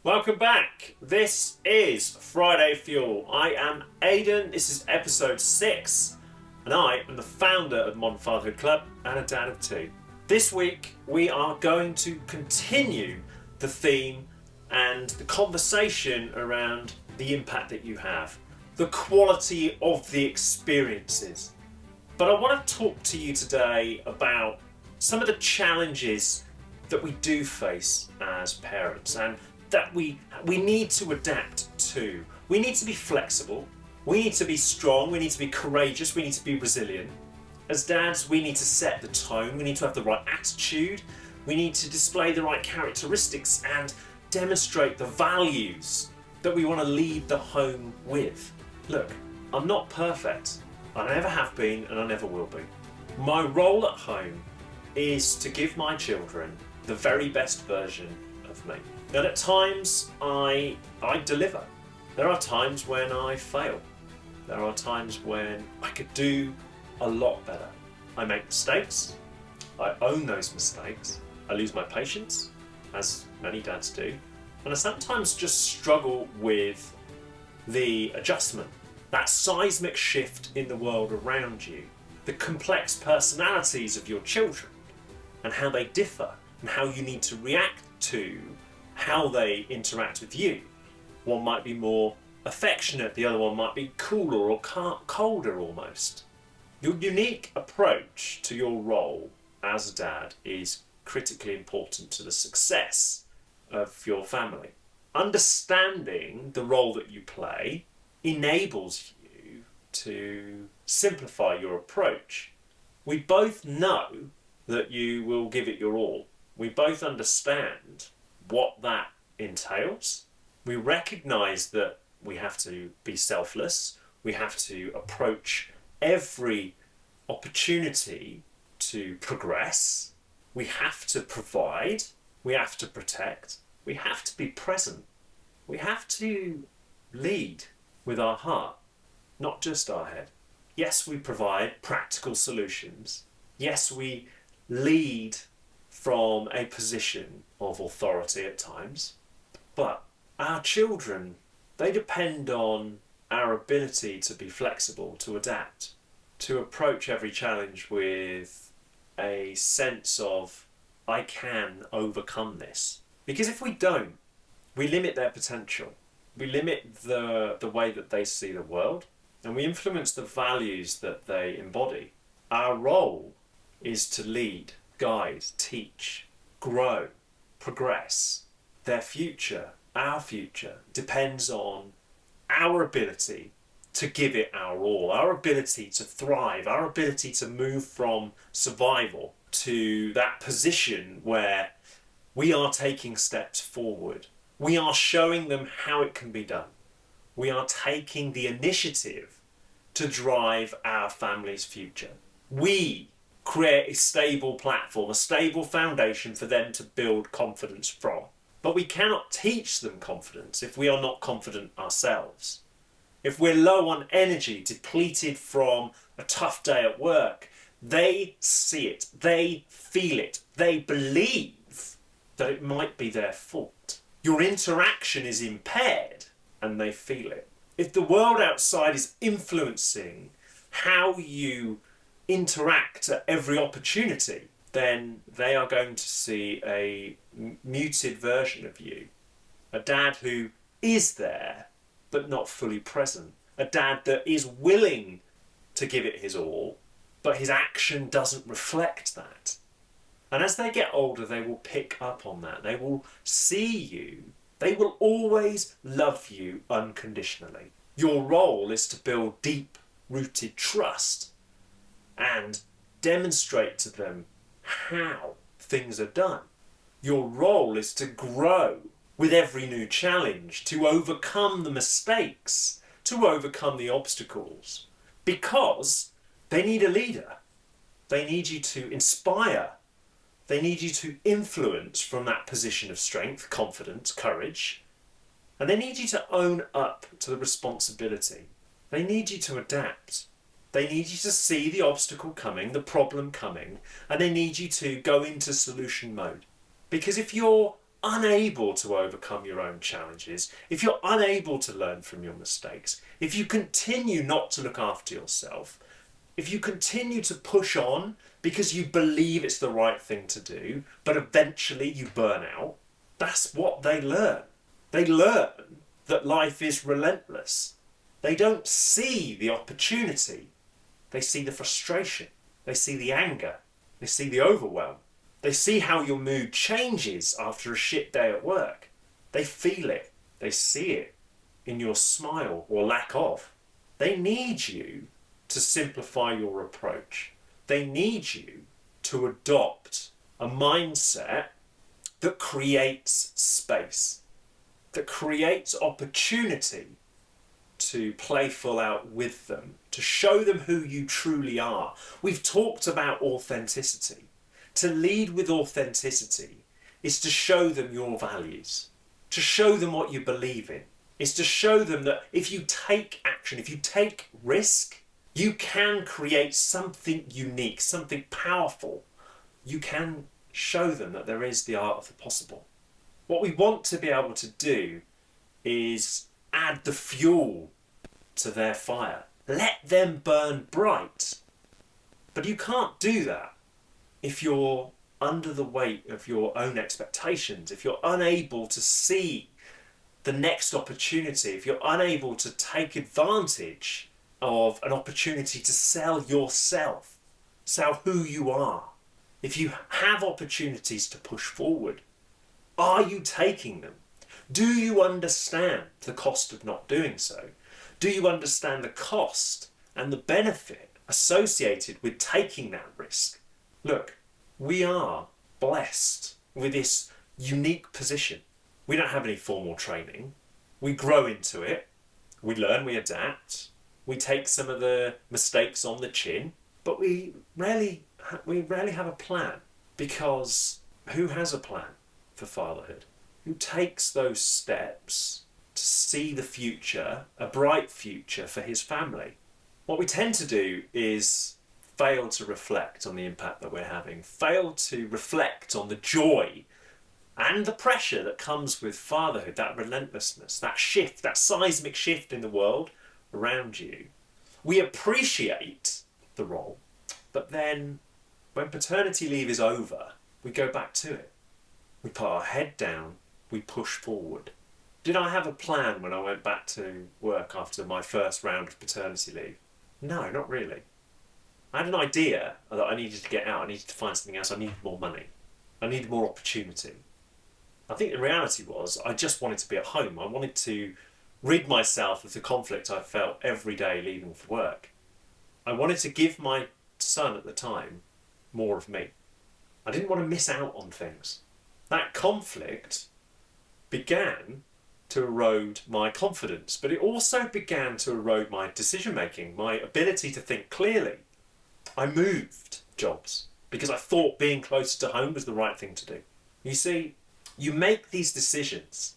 Welcome back. This is Friday Fuel. I am Aidan. This is episode 6, and I am the founder of Modern Fatherhood Club and a dad of two. This week we are going to continue the theme and the conversation around the impact that you have, the quality of the experiences. But I want to talk to you today about some of the challenges that we do face as parents and that we need to adapt to. We need to be flexible, we need to be strong, we need to be courageous, we need to be resilient. As dads, we need to set the tone, we need to have the right attitude, we need to display the right characteristics and demonstrate the values that we want to lead the home with. Look, I'm not perfect. I never have been and I never will be. My role at home is to give my children the very best version of me. And at times I deliver. There are times when I fail. There are times when I could do a lot better. I make mistakes. I own those mistakes. I lose my patience, as many dads do. And I sometimes just struggle with the adjustment, that seismic shift in the world around you, the complex personalities of your children and how they differ and how you need to react to how they interact with you. One might be more affectionate, the other one might be cooler or colder almost. Your unique approach to your role as a dad is critically important to the success of your family. Understanding the role that you play enables you to simplify your approach. We both know that you will give it your all. We both understand what that entails. We recognise that we have to be selfless. We have to approach every opportunity to progress. We have to provide. We have to protect. We have to be present. We have to lead with our heart, not just our head. Yes, we provide practical solutions. Yes, we lead from a position of authority at times, but our children, they depend on our ability to be flexible, to adapt, to approach every challenge with a sense of, I can overcome this. Because if we don't, we limit their potential. We limit the way that they see the world, and we influence the values that they embody. Our role is to lead, guide, teach, grow, progress. Their future, our future, depends on our ability to give it our all, our ability to thrive, our ability to move from survival to that position where we are taking steps forward. We are showing them how it can be done. We are taking the initiative to drive our family's future. We create a stable platform, a stable foundation for them to build confidence from. But we cannot teach them confidence if we are not confident ourselves. If we're low on energy, depleted from a tough day at work, they see it, they feel it, they believe that it might be their fault. Your interaction is impaired and they feel it. If the world outside is influencing how you interact at every opportunity, then they are going to see a muted version of you. A dad who is there but not fully present. A dad that is willing to give it his all, but his action doesn't reflect that. And as they get older, they will pick up on that. They will see you. They will always love you unconditionally. Your role is to build deep-rooted trust and demonstrate to them how things are done. Your role is to grow with every new challenge, to overcome the mistakes, to overcome the obstacles, because they need a leader. They need you to inspire. They need you to influence from that position of strength, confidence, courage, and they need you to own up to the responsibility. They need you to adapt. They need you to see the obstacle coming, the problem coming, and they need you to go into solution mode. Because if you're unable to overcome your own challenges, if you're unable to learn from your mistakes, if you continue not to look after yourself, if you continue to push on because you believe it's the right thing to do, but eventually you burn out, that's what they learn. They learn that life is relentless. They don't see the opportunity. They see the frustration. They see the anger. They see the overwhelm. They see how your mood changes after a shit day at work. They feel it. They see it in your smile or lack of. They need you to simplify your approach. They need you to adopt a mindset that creates space, that creates opportunity to play full out with them, to show them who you truly are. We've talked about authenticity. To lead with authenticity is to show them your values, to show them what you believe in. It's to show them that if you take action, if you take risk, you can create something unique, something powerful. You can show them that there is the art of the possible. What we want to be able to do is add the fuel to their fire. Let them burn bright. But you can't do that if you're under the weight of your own expectations, if you're unable to see the next opportunity, if you're unable to take advantage of an opportunity to sell yourself, sell who you are. If you have opportunities to push forward, are you taking them? Do you understand the cost of not doing so? Do you understand the cost and the benefit associated with taking that risk? Look, we are blessed with this unique position. We don't have any formal training. We grow into it. We learn, we adapt. We take some of the mistakes on the chin, but we rarely have a plan, because who has a plan for fatherhood? Who takes those steps to see the future, a bright future for his family? What we tend to do is fail to reflect on the impact that we're having, fail to reflect on the joy and the pressure that comes with fatherhood, that relentlessness, that shift, that seismic shift in the world around you. We appreciate the role, but then when paternity leave is over, we go back to it. We put our head down, we push forward. Did I have a plan when I went back to work after my first round of paternity leave? No, not really. I had an idea that I needed to get out, I needed to find something else, I needed more money, I needed more opportunity. I think the reality was I just wanted to be at home. I wanted to rid myself of the conflict I felt every day leaving for work. I wanted to give my son at the time more of me. I didn't want to miss out on things. That conflict began to erode my confidence, but it also began to erode my decision making, my ability to think clearly. I moved jobs because I thought being closer to home was the right thing to do. You see, you make these decisions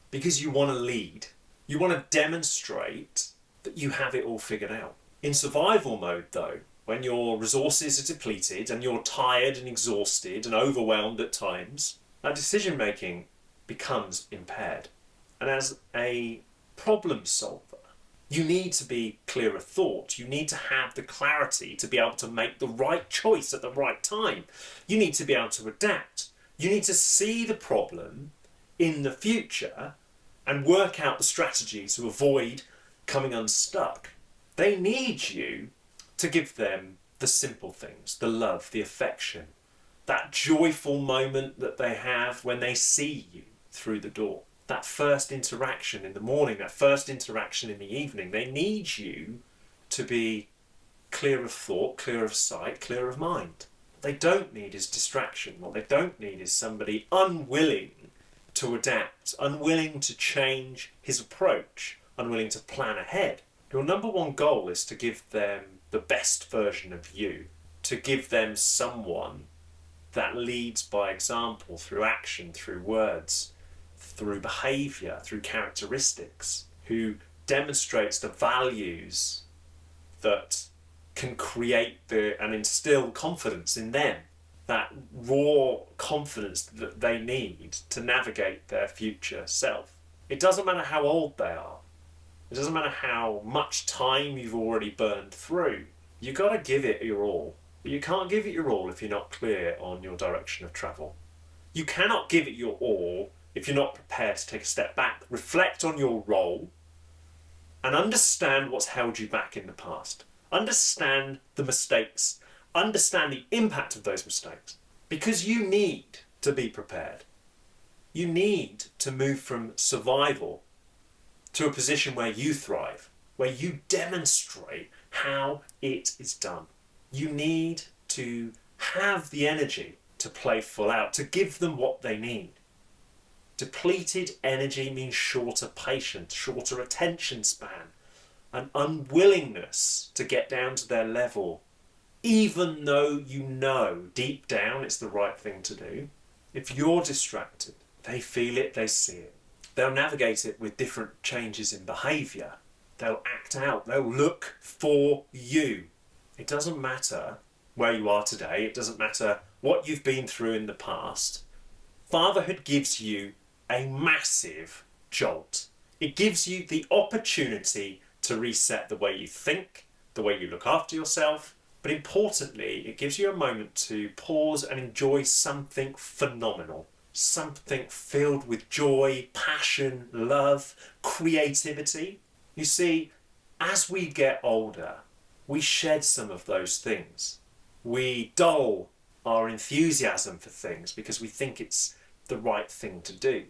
because you want to lead. You want to demonstrate that you have it all figured out. In survival mode though, when your resources are depleted and you're tired and exhausted and overwhelmed at times, that decision making becomes impaired. And as a problem solver, you need to be clear of thought. You need to have the clarity to be able to make the right choice at the right time. You need to be able to adapt. You need to see the problem in the future and work out the strategy to avoid coming unstuck. They need you to give them the simple things, the love, the affection, that joyful moment that they have when they see you through the door. That first interaction in the morning, that first interaction in the evening. They need you to be clear of thought, clear of sight, clear of mind. What they don't need is distraction. What they don't need is somebody unwilling to adapt, unwilling to change his approach, unwilling to plan ahead. Your number one goal is to give them the best version of you, to give them someone that leads by example, through action, through words, through behaviour, through characteristics, who demonstrates the values that can create and instill confidence in them. that raw confidence that they need to navigate their future self. It doesn't matter how old they are. It doesn't matter how much time you've already burned through. You've got to give it your all. But you can't give it your all if you're not clear on your direction of travel. You cannot give it your all if you're not prepared to take a step back, reflect on your role, and understand what's held you back in the past. Understand the mistakes. Understand the impact of those mistakes. Because you need to be prepared. You need to move from survival to a position where you thrive, where you demonstrate how it is done. You need to have the energy to play full out, to give them what they need. Depleted energy means shorter patience, shorter attention span, an unwillingness to get down to their level, even though you know deep down it's the right thing to do. If you're distracted, they feel it, they see it. They'll navigate it with different changes in behaviour. They'll act out, they'll look for you. It doesn't matter where you are today, it doesn't matter what you've been through in the past. Fatherhood gives you a massive jolt. It gives you the opportunity to reset the way you think, the way you look after yourself, but importantly, it gives you a moment to pause and enjoy something phenomenal, something filled with joy, passion, love, creativity. You see, as we get older, we shed some of those things. We dull our enthusiasm for things because we think it's the right thing to do.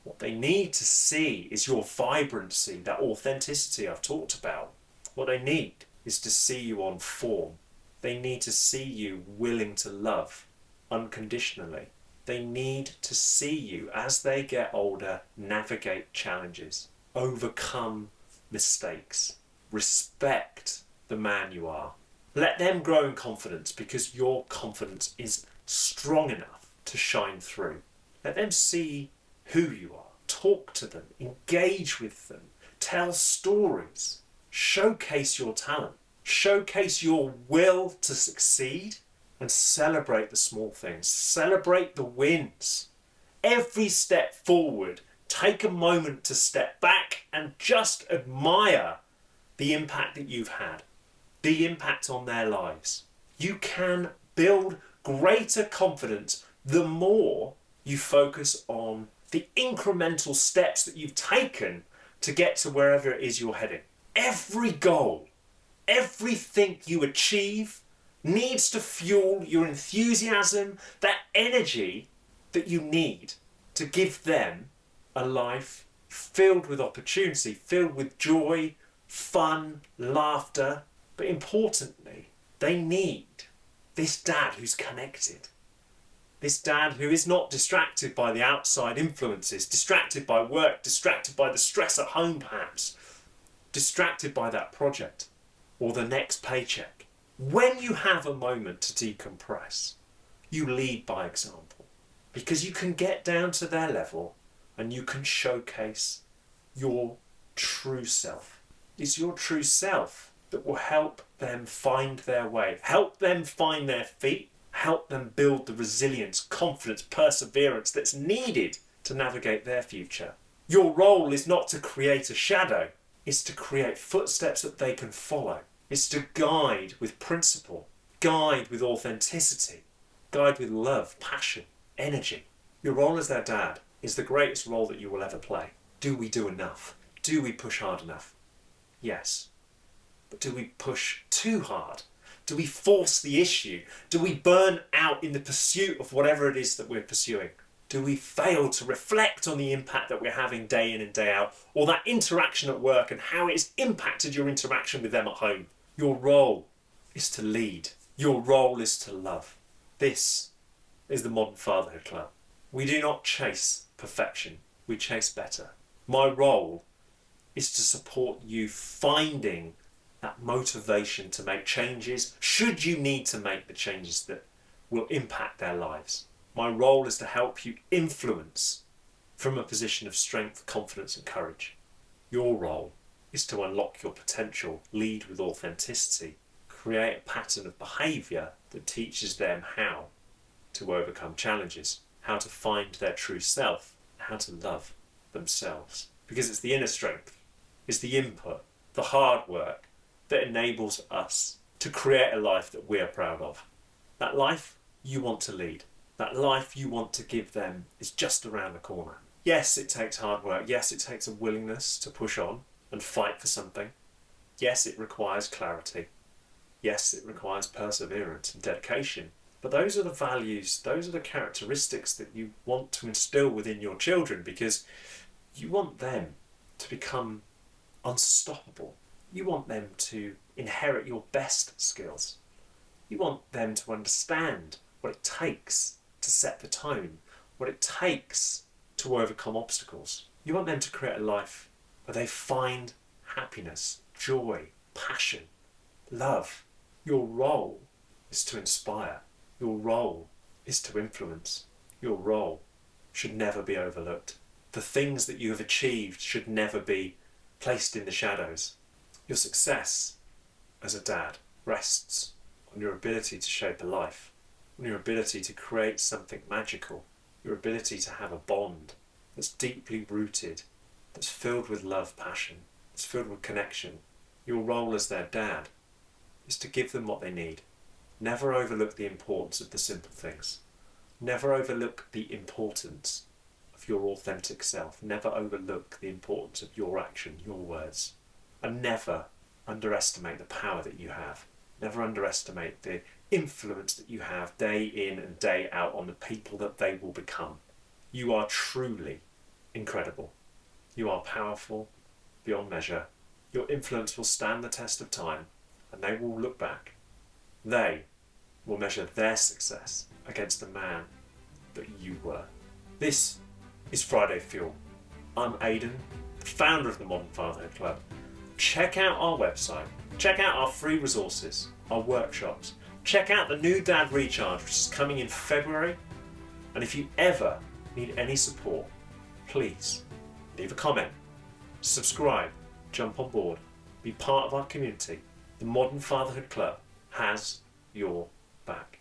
What they need to see is your vibrancy, that authenticity I've talked about. What they need is to see you on form. They need to see you willing to love unconditionally. They need to see you, as they get older, navigate challenges, overcome mistakes, respect the man you are. Let them grow in confidence because your confidence is strong enough to shine through. Let them see who you are. Talk to them, engage with them, tell stories, showcase your talent, showcase your will to succeed, and celebrate the small things, celebrate the wins. Every step forward, take a moment to step back and just admire the impact that you've had, the impact on their lives. You can build greater confidence the more you focus on the incremental steps that you've taken to get to wherever it is you're heading. Every goal, everything you achieve needs to fuel your enthusiasm, that energy that you need to give them a life filled with opportunity, filled with joy, fun, laughter. But importantly, they need this dad who's connected. This dad who is not distracted by the outside influences, distracted by work, distracted by the stress at home perhaps, distracted by that project or the next paycheck. When you have a moment to decompress, you lead by example because you can get down to their level and you can showcase your true self. It's your true self that will help them find their way, help them find their feet, help them build the resilience, confidence, perseverance that's needed to navigate their future. Your role is not to create a shadow, it's to create footsteps that they can follow. It's to guide with principle, guide with authenticity, guide with love, passion, energy. Your role as their dad is the greatest role that you will ever play. Do we do enough? Do we push hard enough? Yes. But do we push too hard? Do we force the issue? Do we burn out in the pursuit of whatever it is that we're pursuing? Do we fail to reflect on the impact that we're having day in and day out, or that interaction at work and how it's impacted your interaction with them at home? Your role is to lead. Your role is to love. This is the Modern Fatherhood Club. We do not chase perfection, we chase better. My role is to support you finding that motivation to make changes, should you need to make the changes that will impact their lives. My role is to help you influence from a position of strength, confidence and courage. Your role is to unlock your potential, lead with authenticity, create a pattern of behaviour that teaches them how to overcome challenges, how to find their true self, how to love themselves. Because it's the inner strength, it's the input, the hard work that enables us to create a life that we are proud of. That life you want to lead, that life you want to give them is just around the corner. Yes, it takes hard work. Yes, it takes a willingness to push on and fight for something. Yes, it requires clarity. Yes, it requires perseverance and dedication. But those are the values, those are the characteristics that you want to instill within your children, because you want them to become unstoppable. You want them to inherit your best skills. You want them to understand what it takes to set the tone, what it takes to overcome obstacles. You want them to create a life where they find happiness, joy, passion, love. Your role is to inspire. Your role is to influence. Your role should never be overlooked. The things that you have achieved should never be placed in the shadows. Your success as a dad rests on your ability to shape a life, on your ability to create something magical, your ability to have a bond that's deeply rooted, that's filled with love, passion, that's filled with connection. Your role as their dad is to give them what they need. Never overlook the importance of the simple things. Never overlook the importance of your authentic self. Never overlook the importance of your action, your words. And never underestimate the power that you have. Never underestimate the influence that you have day in and day out on the people that they will become. You are truly incredible. You are powerful beyond measure. Your influence will stand the test of time, and they will look back. They will measure their success against the man that you were. This is Friday Fuel. I'm Aidan, the founder of the Modern Fatherhood Club. Check out our website. Check out our free resources, our workshops. Check out the new Dad Recharge, which is coming in February. And if you ever need any support, please leave a comment, subscribe, jump on board, be part of our community. The Modern Fatherhood Club has your back.